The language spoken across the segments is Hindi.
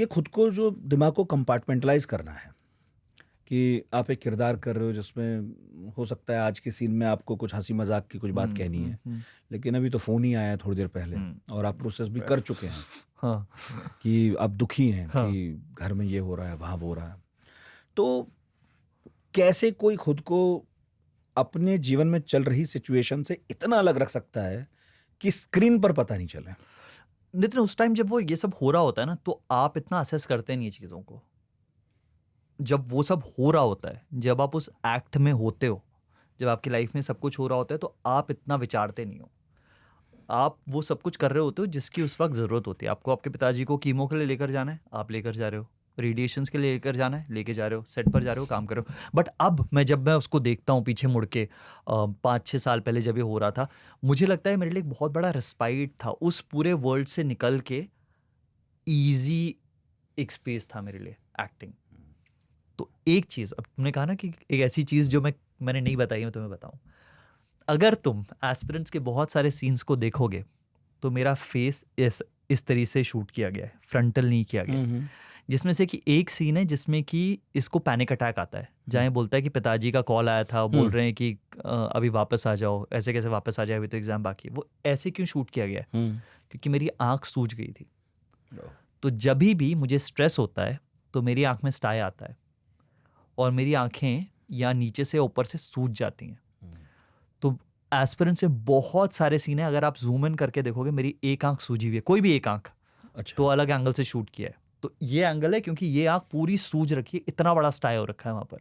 ये खुद को जो दिमाग को कंपार्टमेंटलाइज करना है कि आप एक किरदार कर रहे हो जिसमें हो सकता है आज के सीन में आपको कुछ हंसी मजाक की कुछ बात कहनी है, लेकिन अभी तो फ़ोन ही आया है थोड़ी देर पहले और आप प्रोसेस भी कर चुके हैं हाँ कि आप दुखी हैं हाँ। कि घर में ये हो रहा है, वहाँ वो हो रहा है। तो कैसे कोई खुद को अपने जीवन में चल रही सिचुएशन से इतना अलग रख सकता है कि स्क्रीन पर पता नहीं चले? नितिन, उस टाइम जब वो ये सब हो रहा होता है ना, तो आप इतना असेस करते नहीं है चीज़ों को। जब वो सब हो रहा होता है, जब आप उस एक्ट में होते हो, जब आपकी लाइफ में सब कुछ हो रहा होता है, तो आप इतना विचारते नहीं हो। आप वो सब कुछ कर रहे होते हो जिसकी उस वक्त ज़रूरत होती है। आपको आपके पिताजी को कीमो के लिए लेकर जाना है, आप लेकर जा रहे हो। रेडिएशंस के लिए लेकर जाना है, लेके जा रहे हो। सेट पर जा रहे हो, काम कर रहे हो। बट अब जब मैं उसको देखता हूँ पीछे मुड़ के 5-6 साल पहले जब ये हो रहा था, मुझे लगता है मेरे लिए एक बहुत बड़ा रिस्पाइट था उस पूरे वर्ल्ड से निकल के। ईजी एक स्पेस था मेरे लिए एक्टिंग। तो एक चीज़, अब तुमने कहा ना कि एक ऐसी चीज़ जो मैंने नहीं बताई, मैं तुम्हें बताऊँ। अगर तुम एस्पिरेंट्स के बहुत सारे सीन्स को देखोगे तो मेरा फेस इस तरीके से शूट किया गया है, फ्रंटल नहीं किया गया। जिसमें से कि एक सीन है जिसमें कि इसको पैनिक अटैक आता है, जहाँ ये बोलता है कि पिताजी का कॉल आया था, बोल रहे हैं कि अभी वापस आ जाओ। ऐसे कैसे वापस आ जाए, अभी तो एग्जाम बाकी है। वो ऐसे क्यों शूट किया गया है? क्योंकि मेरी आँख सूज गई थी। तो जब भी मुझे स्ट्रेस होता है तो मेरी आँख में स्टाई आता है और मेरी आँखें या नीचे से ऊपर से सूज जाती हैं। तो एस्पिरेंट से बहुत सारे सीन है, अगर आप जूम इन करके देखोगे मेरी एक आंख सूजी हुई है, कोई भी एक आंख। अच्छा। तो अलग एंगल से शूट किया है। तो ये एंगल है क्योंकि ये आंख पूरी सूज रखी है, इतना बड़ा स्टाई हो रखा है वहां पर।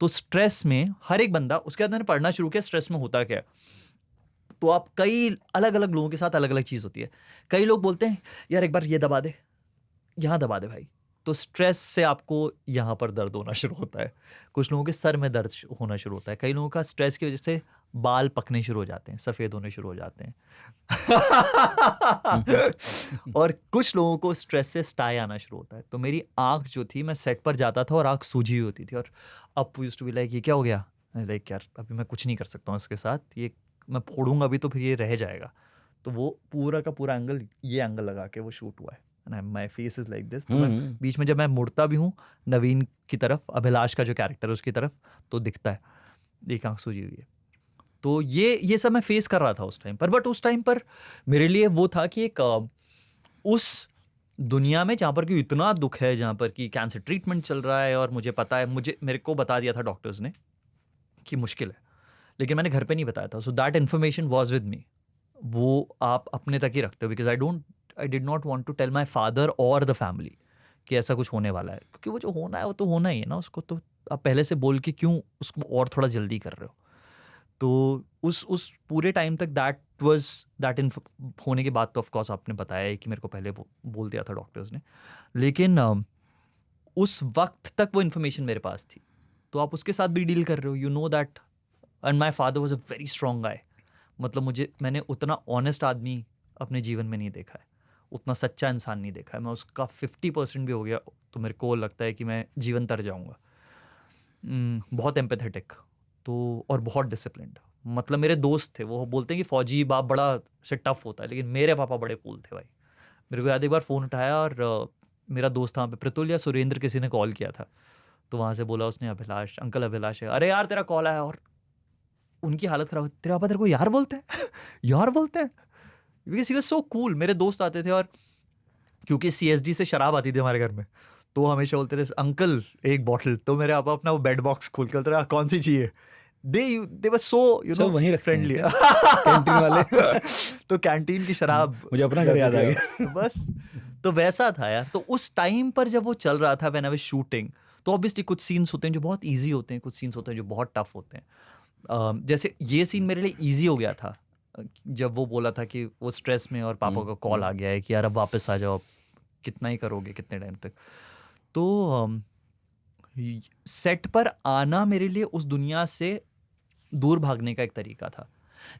तो स्ट्रेस में हर एक बंदा, उसके बाद मैंने पढ़ना शुरू किया स्ट्रेस में होता क्या है। तो आप कई अलग अलग लोगों के साथ अलग अलग चीज़ होती है। कई लोग बोलते हैं यार एक बार ये दबा दे, यहाँ दबा दे भाई। तो स्ट्रेस से आपको यहाँ पर दर्द होना शुरू होता है। कुछ लोगों के सर में दर्द होना शुरू होता है। कई लोगों का स्ट्रेस की वजह से बाल पकने शुरू हो जाते हैं, सफ़ेद होने शुरू हो जाते हैं। और कुछ लोगों को स्ट्रेस से स्टाई आना शुरू होता है। तो मेरी आँख जो थी, मैं सेट पर जाता था और आँख सूजी हुई होती थी। और अब यूज्ड टू बी लाइक ये क्या हो गया, लाइक यार अभी मैं कुछ नहीं कर सकता हूँ इसके साथ, ये मैं फोड़ूंगा अभी तो फिर ये रह जाएगा। तो वो पूरा का पूरा एंगल, ये एंगल लगा के वो शूट हुआ है। My face is like this. तो मैं बीच में जब मैं मुड़ता भी हूँ नवीन की तरफ, अभिलाष का जो कैरेक्टर है उसकी तरफ, तो दिखता है एक आंख सूजी हुई है। तो ये सब मैं फेस कर रहा था उस टाइम पर। बट उस टाइम पर मेरे लिए वो था कि एक उस दुनिया में जहाँ पर कि इतना दुख है, जहाँ पर कि कैंसर ट्रीटमेंट चल रहा है और मुझे पता है, मेरे को बता दिया था डॉक्टर्स ने कि मुश्किल है, लेकिन मैंने घर पे नहीं बताया था। So that information was with me. वो आप अपने तक ही रखते हो, because I did not want to tell my father और द फैमिली कि ऐसा कुछ होने वाला है। क्योंकि वो जो होना है वो तो होना ही है ना, उसको तो आप पहले से बोल के क्यों उसको और थोड़ा जल्दी कर रहे हो। तो उस पूरे टाइम तक दैट होने के बाद तो ऑफकोर्स आपने बताया कि मेरे को पहले बोल दिया था डॉक्टर्स ने, लेकिन उस वक्त तक वो इन्फॉर्मेशन मेरे पास थी। तो आप उसके साथ भी डील कर रहे हो, you know that. And my father was a very strong guy. मतलब मैंने उतना ऑनेस्ट आदमी अपने जीवन में नहीं देखा है, उतना सच्चा इंसान नहीं देखा है। मैं उसका 50% भी हो गया तो मेरे को लगता है कि मैं जीवन तर जाऊँगा। बहुत एम्पैथेटिक तो, और बहुत डिसिप्लिन्ड। मतलब मेरे दोस्त थे, वो बोलते हैं कि फौजी बाप बड़ा से टफ होता है, लेकिन मेरे पापा बड़े कूल थे भाई। मेरे को याद एक बार फ़ोन उठाया और मेरा दोस्त वहाँ पे प्रतुल या सुरेंद्र किसी ने कॉल किया था, तो वहाँ से बोला उसने अभिलाष, अंकल अभिलाष है। अरे यार तेरा कॉल आया। और उनकी हालत खराब, तेरे पापा तेरे को यार बोलते हैं यार बोलते हैं, because he was so cool. मेरे दोस्त आते थे और क्योंकि CSD से शराब आती थी हमारे घर में, तो हमेशा बोलते थे अंकल एक बॉटल। तो मेरे पापा अपना वो बेड बॉक्स खोल के बोलते रहे कौन सी चाहिए। दे वर सो वहीं फ्रेंडली कैंटीन वाले। तो कैंटीन की शराब मुझे अपना घर याद आ गया। तो बस तो वैसा था यार। तो उस टाइम पर जब वो चल रहा था, व्हेन आई वाज शूटिंग, तो ऑब्वियसली कुछ सीन्स होते हैं जो बहुत ईजी होते हैं, कुछ सीन्स होते हैं जो बहुत टफ होते हैं। जैसे ये सीन मेरे लिए ईजी हो गया था जब वो बोला था कि वो स्ट्रेस में और पापा का कॉल आ गया है कि यार अब वापस आ जाओ, कितना ही करोगे कितने टाइम तक। तो सेट पर आना मेरे लिए उस दुनिया से दूर भागने का एक तरीका था।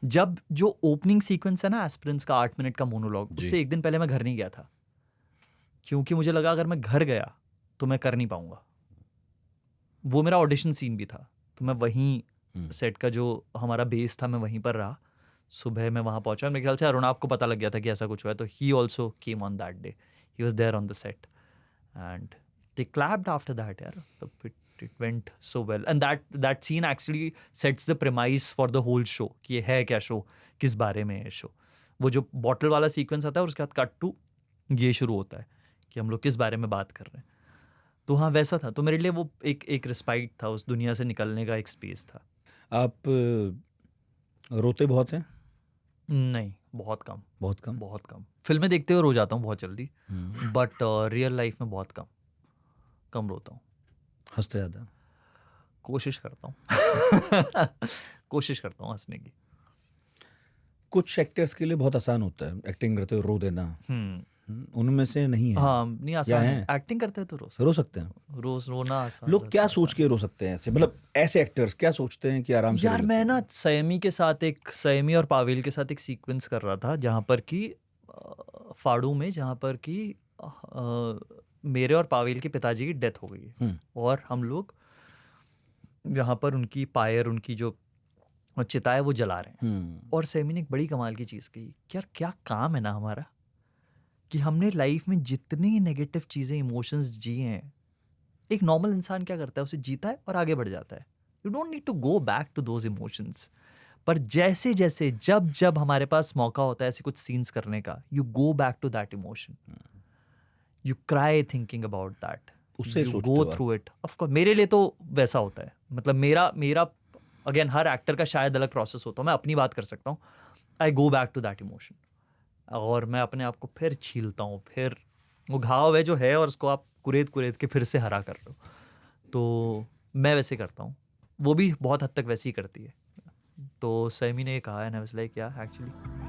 जब जो ओपनिंग सीक्वेंस है ना एस्पिरेंट्स का 8 मिनट का मोनोलॉग, उससे एक दिन पहले मैं घर नहीं गया था, क्योंकि मुझे लगा अगर मैं घर गया तो मैं कर नहीं पाऊंगा। वो मेरा ऑडिशन सीन भी था, तो मैं वहीं सेट का जो हमारा बेस था मैं वहीं पर रहा। सुबह मैं वहाँ पहुँचा, मेरे ख्याल से अरुण आपको पता लग गया था कि ऐसा कुछ हुआ है, तो he also came on that day, he was there on the set. and they clapped after that, yaar. It went so well, and that scene actually sets the premise for the whole show कि ये है क्या show, किस बारे में है show. वो जो bottle वाला sequence आता है और उसके बाद cut to ये शुरू होता है कि हम लोग किस बारे में बात कर रहे हैं. तो हाँ वैसा था. तो मेरे लिए वो एक रिस्पाइट था, उस दुनिया से निकलने का एक स्पेस था. आप रोते बहुत हैं? नहीं, बहुत कम. बहुत कम. बहुत कम. फिल्में देखते हुए रो जाता हूँ बहुत जल्दी, बट रियल लाइफ में बहुत कम रोता हूँ. हंसते ज़्यादा? कोशिश करता हूँ. कोशिश करता हूँ हंसने की. कुछ एक्टर्स के लिए बहुत आसान होता है एक्टिंग करते हुए रो देना. उनमें से नहीं है. हाँ नहीं आसान है. एक्टिंग करते हैं तो रो सकते हैं. रोना आसान. लोग क्या सोच के रो सकते हैं ऐसे, मतलब ऐसे एक्टर्स क्या सोचते हैं कि आराम से? यार मैं ना सयमी और पावेल के साथ एक सीक्वेंस कर रहा था जहाँ पर कि फाड़ू में, जहाँ पर कि मेरे और पावेल के पिताजी की डेथ हो गई है और हम लोग यहाँ पर उनकी उनकी जो चिता है वो जला रहे हैं. और सैमी ने एक बड़ी कमाल की चीज़ कही कि यार क्या काम है ना हमारा कि हमने लाइफ में जितनी नेगेटिव चीज़ें इमोशंस जिए हैं, एक नॉर्मल इंसान क्या करता है, उसे जीता है और आगे बढ़ जाता है. You don't need to go back to those emotions. पर जैसे जैसे जब हमारे पास मौका होता है ऐसे कुछ सीन्स करने का, you go back to that emotion, you cry thinking about that, उससे you go through it. Of course मेरे लिए तो वैसा होता है. मतलब मेरा अगेन हर एक्टर का शायद अलग प्रोसेस होता है. मैं अपनी बात कर सकता हूँ. I go back to that emotion और मैं अपने आप को फिर छीलता हूँ. फिर वो घाव है जो है और उसको आप कुरेद के फिर से हरा कर रहे हो. तो मैं वैसे करता हूँ. वो भी बहुत हद तक वैसे ही करती है. तो सैमी ने कहा है ना, लाइक या एक्चुअली